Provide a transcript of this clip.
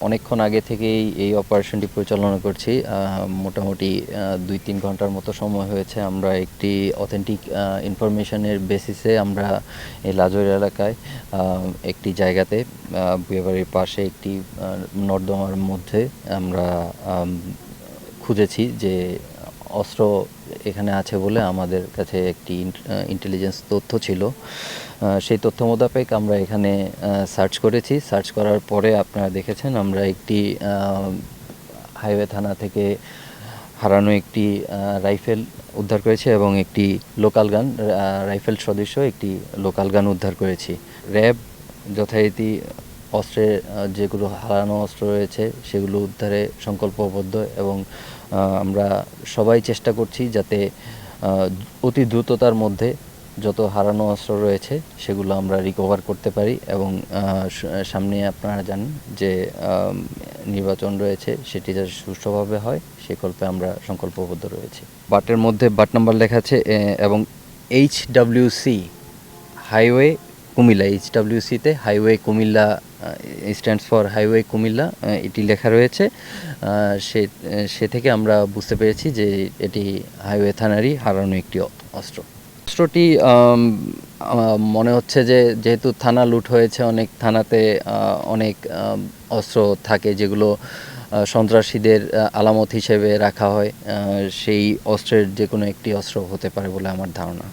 অনেকক্ষণ আগে থেকেই এই অপারেশনটি পরিচালনা করছি। মোটামুটি ২-৩ ঘন্টার মতো সময় হয়েছে। আমরা একটি অথেন্টিক ইনফরমেশনের বেসিসে আমরা এই লাজোর এলাকায় একটি জায়গাতে বিয়েবাড়ির পাশে একটি নর্দমার মধ্যে আমরা খুঁজেছি যে অস্ত্র এখানে আছে বলে আমাদের কাছে একটি ইন্টেলিজেন্স তথ্য ছিল। সেই তথ্য মোতাবেক আমরা এখানে সার্চ করেছি। সার্চ করার পরে আপনারা দেখেছেন আমরা একটি হাইওয়ে থানা থেকে হারানো একটি রাইফেল উদ্ধার করেছি এবং একটি লোকাল গান, রাইফেল সদৃশ একটি লোকাল গান উদ্ধার করেছি। র্যাব যথারীতি অস্ত্রের যেগুলো হারানো অস্ত্র রয়েছে সেগুলো উদ্ধারে সংকল্পবদ্ধ এবং আমরা সবাই চেষ্টা করছি যাতে অতি দ্রুততার মধ্যে যত হারানো অস্ত্র রয়েছে সেগুলো আমরা রিকভার করতে পারি এবং সামনে আপনারা জানেন যে নির্বাচন রয়েছে, সেটি যাতে সুষ্ঠুভাবে হয় সে কল্পে আমরা সংকল্পবদ্ধ রয়েছি। বাটের মধ্যে বাট নাম্বার লেখা আছে এবং HWC হাইওয়ে কুমিল্লা, HWCতে highway Comilla stands for highway Comilla এটি লেখা রয়েছে। সে থেকে আমরা বুঝতে পেরেছি যে এটি হাইওয়ে থানারই হারানো একটি অস্ত্র। অস্ত্রটি মনে হচ্ছে যে যেহেতু থানা লুট হয়েছে, অনেক থানাতে অনেক অস্ত্র থাকে যেগুলো সন্ত্রাসীদের আলামত হিসেবে রাখা হয়। সেই অস্ত্রের যে কোনো একটি অস্ত্র হতে পারে বলে আমার ধারণা।